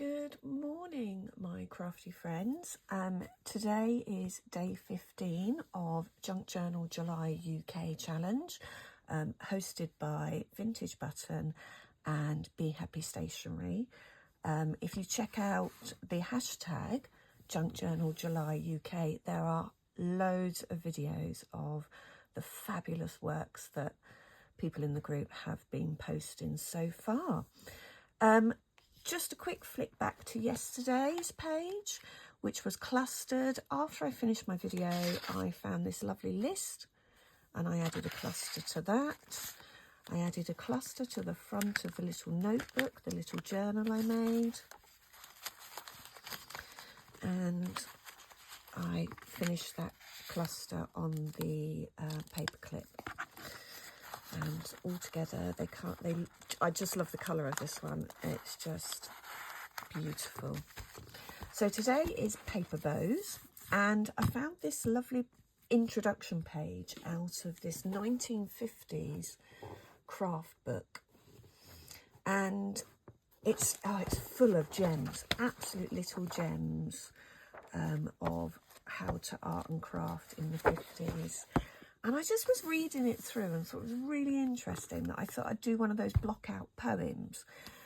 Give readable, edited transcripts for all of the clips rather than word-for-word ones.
Good morning, my crafty friends. Today is day 15 of Junk Journal July UK Challenge, hosted by Vintage Button and Be Happy Stationery. If you check out the hashtag Junk Journal July UK, there are loads of videos of the fabulous works that people in the group have been posting so far. Just a quick flick back to yesterday's page, which was clustered. After I finished my video, I found this lovely list and I added a cluster to that. I added a cluster to the front of the little notebook, the little journal I made. And I finished that cluster on the paper clip. And all together, I just love the colour of this one. It's just beautiful. So today is paper bows, and I found this lovely introduction page out of this 1950s craft book, and it's full of gems, absolute little gems of how to art and craft in the 50s. And I just was reading it through and thought it was really interesting that I thought I'd do one of those block out poems.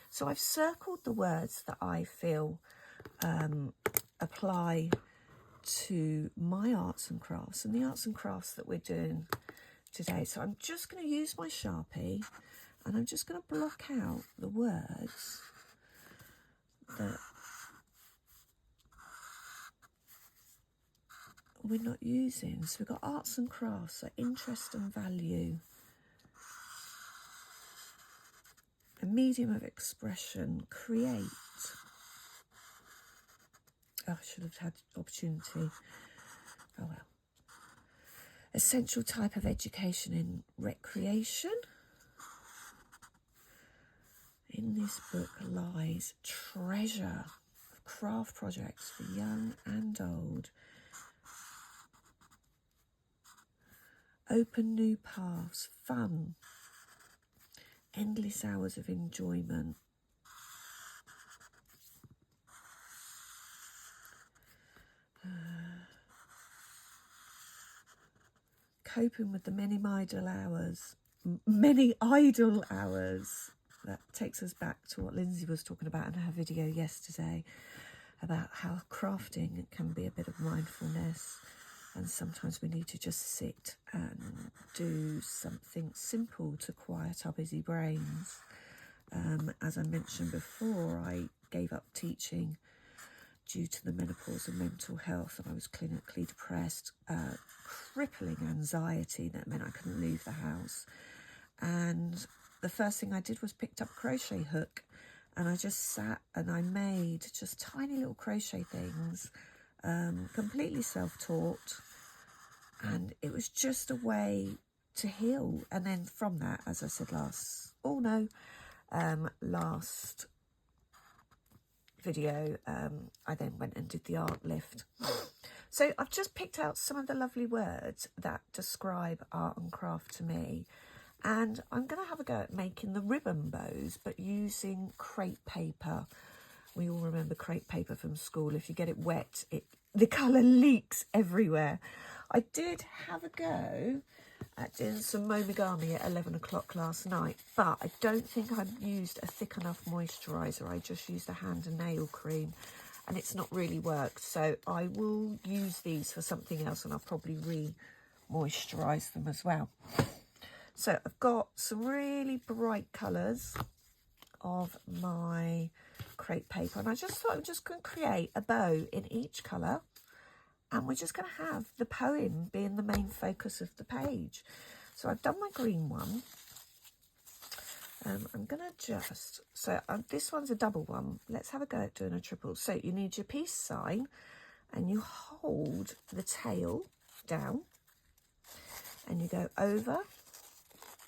So I've circled the words that I feel apply to my arts and crafts and the arts and crafts that we're doing today. So I'm just going to use my Sharpie and I'm just going to block out the words that we're not using. So we've got arts and crafts, so interest and value, a medium of expression, create. Oh, I should have had opportunity. Oh well. Essential type of education in recreation. In this book lies treasure of craft projects for young and old. Open new paths, fun, endless hours of enjoyment. Coping with the many idle hours. That takes us back to what Lindsay was talking about in her video yesterday, about how crafting can be a bit of mindfulness. And sometimes we need to just sit and do something simple to quiet our busy brains. As I mentioned before, I gave up teaching due to the menopause and mental health, and I was clinically depressed, crippling anxiety that meant I couldn't leave the house. And the first thing I did was picked up a crochet hook, and I just sat and I made just tiny little crochet things, completely self-taught, and it was just a way to heal. And then from that, as I said last video, I then went and did the art lift. So I've just picked out some of the lovely words that describe art and craft to me, and I'm going to have a go at making the ribbon bows, but using crepe paper. We all remember crepe paper from school. If you get it wet, the colour leaks everywhere. I did have a go at doing some Momigami at 11 o'clock last night, but I don't think I've used a thick enough moisturiser. I just used a hand and nail cream, and it's not really worked. So I will use these for something else, and I'll probably re-moisturise them as well. So I've got some really bright colours of my crepe paper, and I just thought I'm just going to create a bow in each colour, and we're just going to have the poem being the main focus of the page. So I've done my green one. I'm going to this one's a double one. Let's have a go at doing a triple. So you need your peace sign, and you hold the tail down, and you go over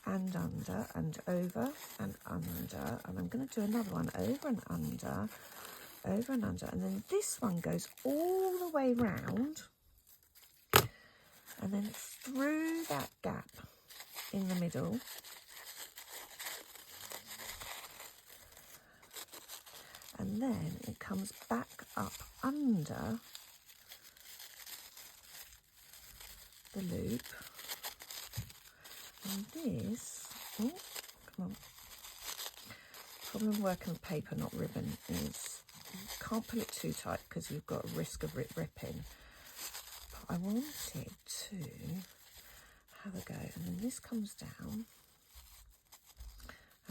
and under and over and under, and I'm going to do another one over and under, over and under, and then this one goes all the way round and then through that gap in the middle, and then it comes back up under the loop, and this, oh, come on, problem working with paper, not ribbon, is you can't pull it too tight because you've got a risk of it ripping. But I wanted to have a go, and then this comes down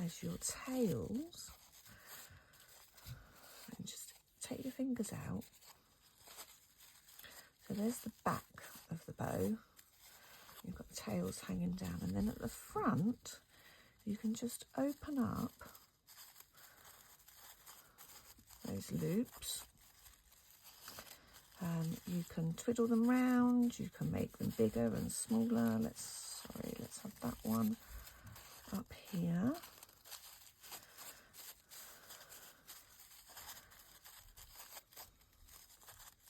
as your tails, and just take your fingers out. So there's the back of the bow. You've got the tails hanging down, and then at the front you can just open up those loops. You can twiddle them round, you can make them bigger and smaller. Let's have that one up here.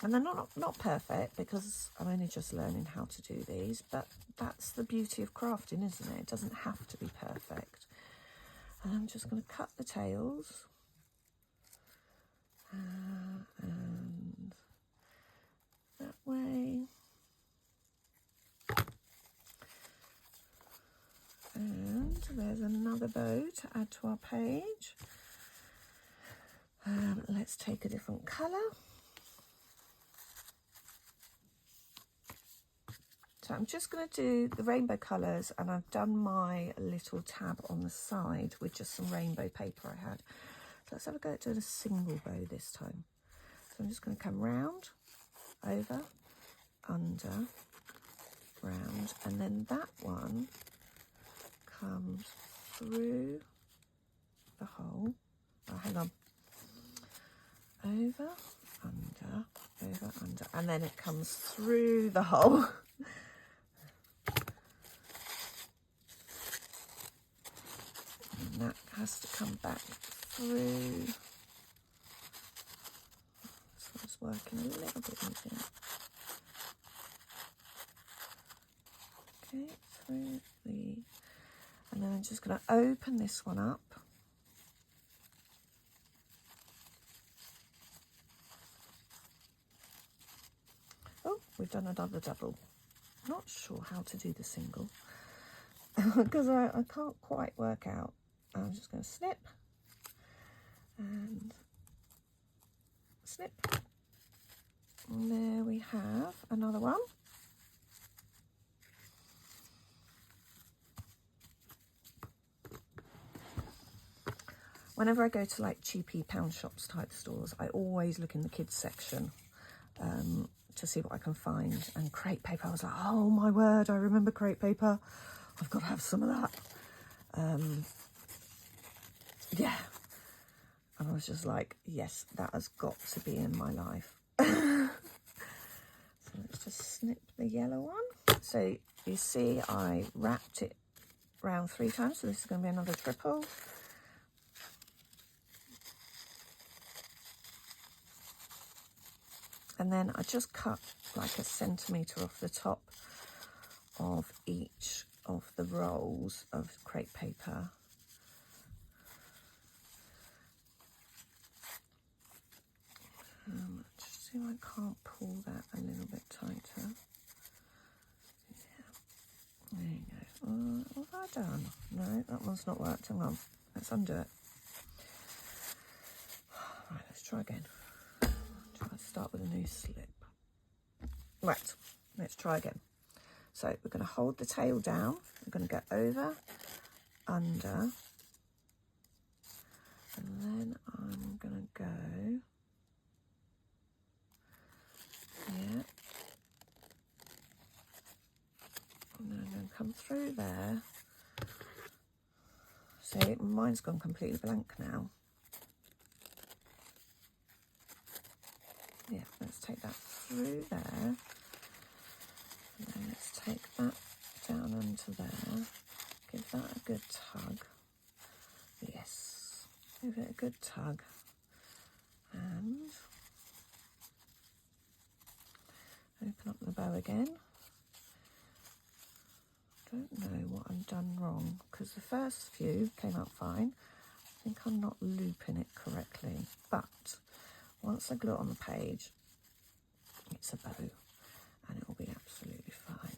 And they're not perfect because I'm only just learning how to do these, but that's the beauty of crafting, isn't it? It doesn't have to be perfect. And I'm just going to cut the tails. And that way. And there's another bow to add to our page. Let's take a different colour. So I'm just going to do the rainbow colours, and I've done my little tab on the side with just some rainbow paper I had. So let's have a go at doing a single bow this time. So I'm just going to come round, over, under, round, and then that one comes through the hole. Oh, hang on. Over, under, and then it comes through the hole. And that has to come back through. So it's working a little bit easier. Okay, through the, and then I'm just going to open this one up. Oh, we've done another double. Not sure how to do the single because I can't quite work out. I'm just going to snip and snip. And there we have another one. Whenever I go to like cheapy pound shops type stores, I always look in the kids section to see what I can find. And crepe paper, I was like, oh my word, I remember crepe paper. I've got to have some of that. Yeah. And I was just like, yes, that has got to be in my life. So let's just snip the yellow one. So you see I wrapped it round 3 times, so this is going to be another triple. And then I just cut like a centimetre off the top of each of the rolls of crepe paper. Just see if I can't pull that a little bit tighter. Yeah, there you go. What have I done? No, that one's not worked. Hang on, let's undo it. Right, let's try again. Try to start with a new slip. Right, let's try again. So we're going to hold the tail down. We're going to go over, under, and then I'm going to go, yeah, and then I'm going to come through there. See, mine's gone completely blank now. Yeah, let's take that through there. And then let's take that down onto there. Give that a good tug. Yes, give it a good tug. And open up the bow again. Don't know what I've done wrong because the first few came out fine. I think I'm not looping it correctly, but once I glue it on the page, it's a bow and it will be absolutely fine.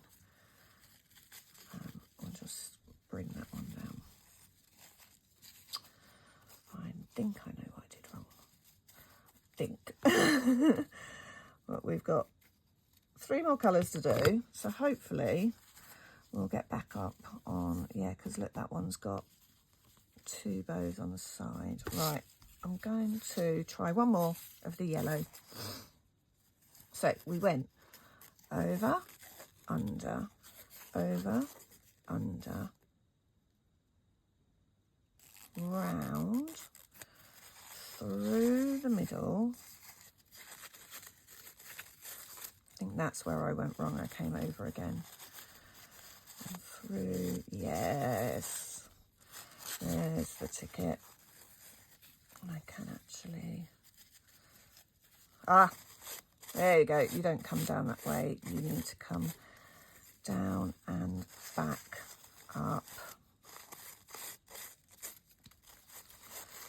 I'll just bring that one down. I think I know what I did wrong. But we've got 3 more colours to do, so hopefully we'll get back up on, yeah, because look, that one's got 2 bows on the side. Right, I'm going to try one more of the yellow. So we went over, under, round, through the middle. I think that's where I went wrong. I came over again. And through, yes. There's the ticket. And I can actually... Ah, there you go. You don't come down that way. You need to come down and back up.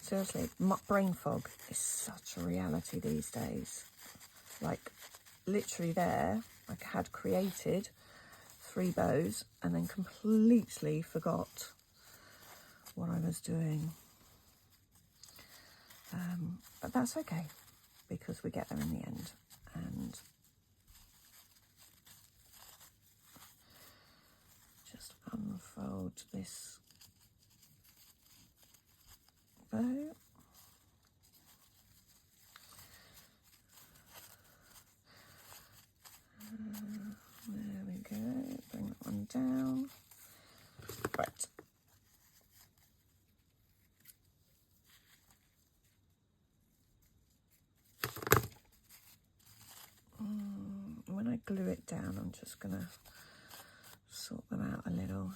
Seriously, brain fog is such a reality these days. Like, literally there, I had created 3 bows and then completely forgot what I was doing. But that's okay, because we get there in the end. And just unfold this bow. There we go, bring that one down. Right. When I glue it down, I'm just going to sort them out a little.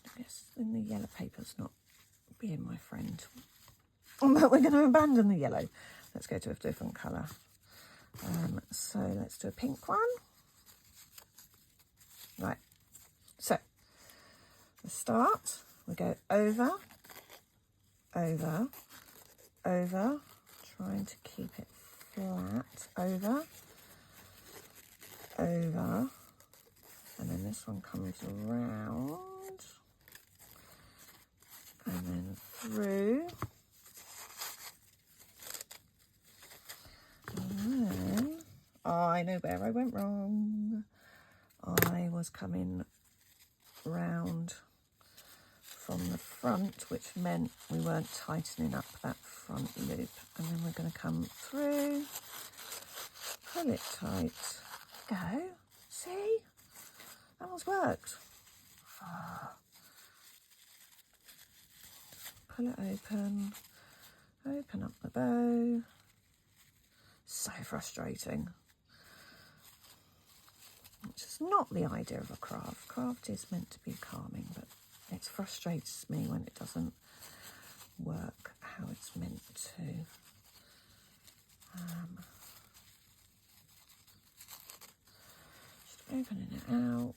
I guess then the yellow paper's not being my friend. But we're going to abandon the yellow. Let's go to a different colour. So let's do a pink one. Right. So, the start, we go over, over, over, trying to keep it flat, over, over, and then this one comes around, and then through, and then, I know where I went wrong. I was coming round from the front, which meant we weren't tightening up that front loop. And then we're going to come through, pull it tight, go, see? That one's worked. Pull it open, open up the bow. So frustrating. Which is not the idea of a craft. Craft is meant to be calming, but it frustrates me when it doesn't work how it's meant to. Just opening it out.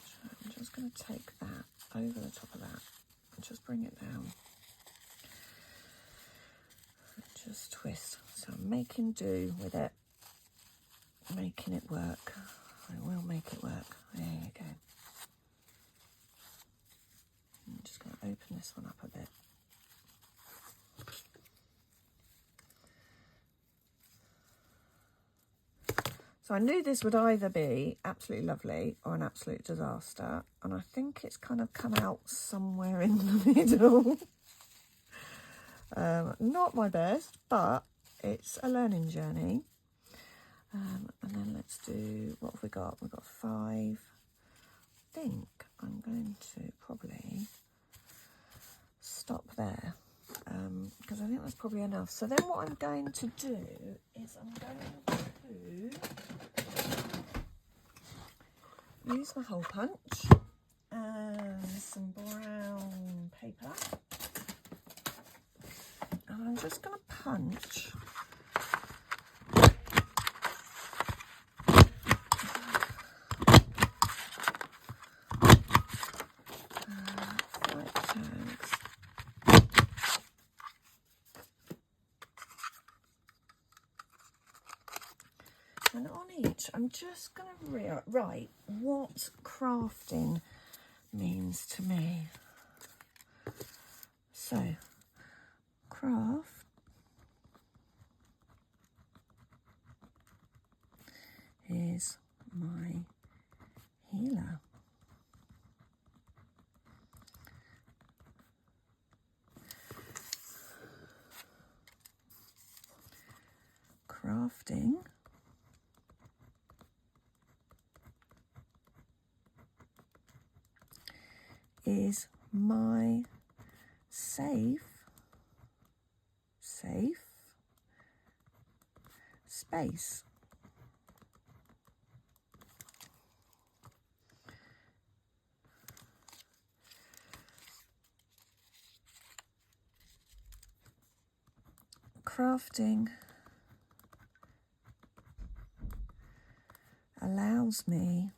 So I'm just going to take that over the top of that and just bring it down. Just twist. So I'm making do with it, making it work. I will make it work. There you go. I'm just going to open this one up a bit. So I knew this would either be absolutely lovely or an absolute disaster, and I think it's kind of come out somewhere in the middle. Not my best, but it's a learning journey. And then let's do, what have we got? We've got 5. I think I'm going to probably stop there, because I think that's probably enough. So then what I'm going to do is I'm going to use my hole punch and some brown paper. And I'm just going to punch I'm just going to write what crafting means to me. So, craft is my healer. Crafting is my safe space. Crafting allows me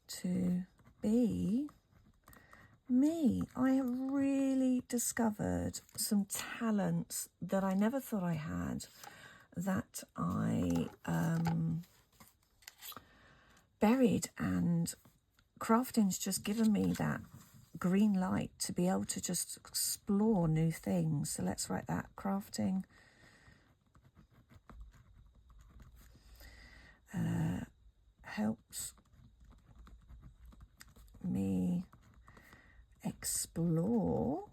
to be me. I have really discovered some talents that I never thought I had, that I buried, and crafting's just given me that green light to be able to just explore new things. So let's write that. Crafting helps me explore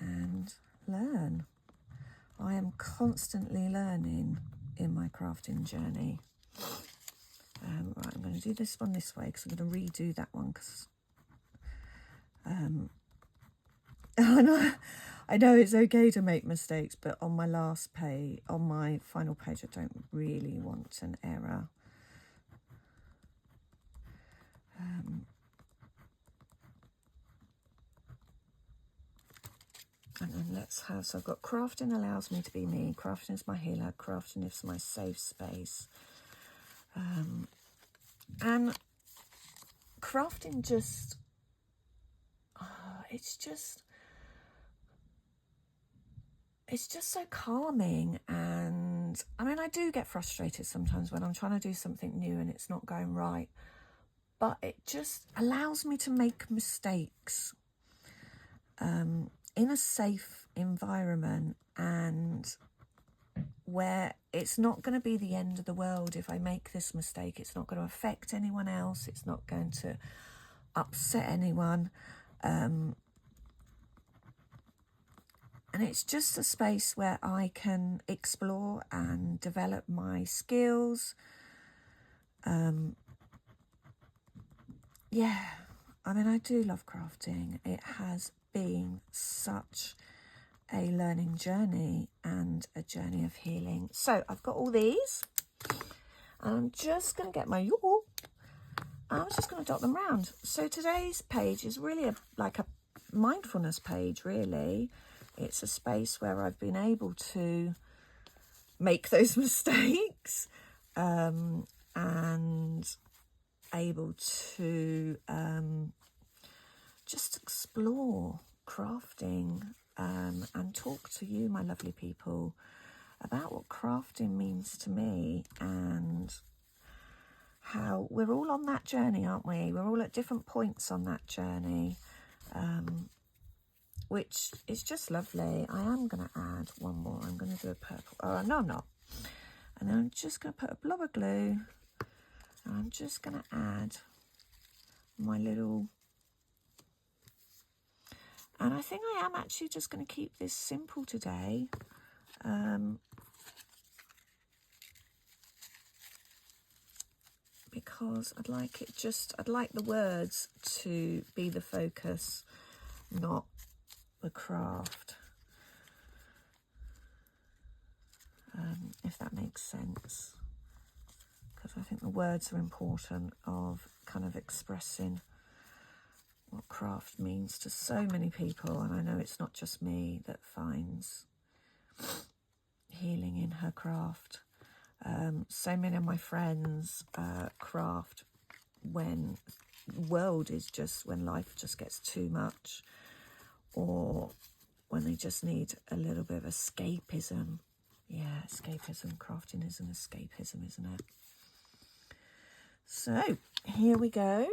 and learn. I am constantly learning in my crafting journey. Right, I'm going to do this one this way because I'm going to redo that one because I know it's okay to make mistakes, but on my last page, on my final page, I don't really want an error. And then let's have, so I've got crafting allows me to be me, crafting is my healer, crafting is my safe space. And crafting just, it's just so calming. And I mean, I do get frustrated sometimes when I'm trying to do something new and it's not going right, but it just allows me to make mistakes in a safe environment, and where it's not going to be the end of the world if I make this mistake. It's not going to affect anyone else. It's not going to upset anyone. And it's just a space where I can explore and develop my skills. Yeah, I mean, I do love crafting. It has been such a learning journey and a journey of healing. So I've got all these. I'm just going to get my I'm just going to dot them round. So today's page is really like a mindfulness page, really. It's a space where I've been able to make those mistakes and able to just explore crafting and talk to you, my lovely people, about what crafting means to me, and how we're all on that journey, aren't we? We're all at different points on that journey, which is just lovely. I am going to add one more. I'm going to do a purple. Oh, no, I'm not. And then I'm just going to put a blob of glue, and I'm just going to add my little... And I think I am actually just going to keep this simple today. Because I'd like the words to be the focus, not the craft. If that makes sense. Because I think the words are important of kind of expressing what craft means to so many people, and I know it's not just me that finds healing in her craft. So many of my friends craft when life just gets too much, or when they just need a little bit of escapism. Yeah, escapism. Crafting is an escapism, isn't it? So, here we go.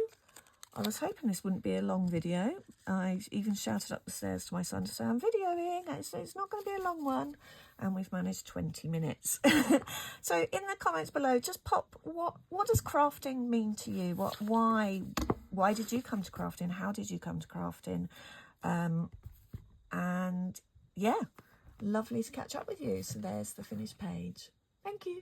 I was hoping this wouldn't be a long video. I even shouted up the stairs to my son to say, I'm videoing. It's not going to be a long one. And we've managed 20 minutes. So in the comments below, just pop, what does crafting mean to you? Why did you come to crafting? How did you come to crafting? And yeah, lovely to catch up with you. So there's the finished page. Thank you.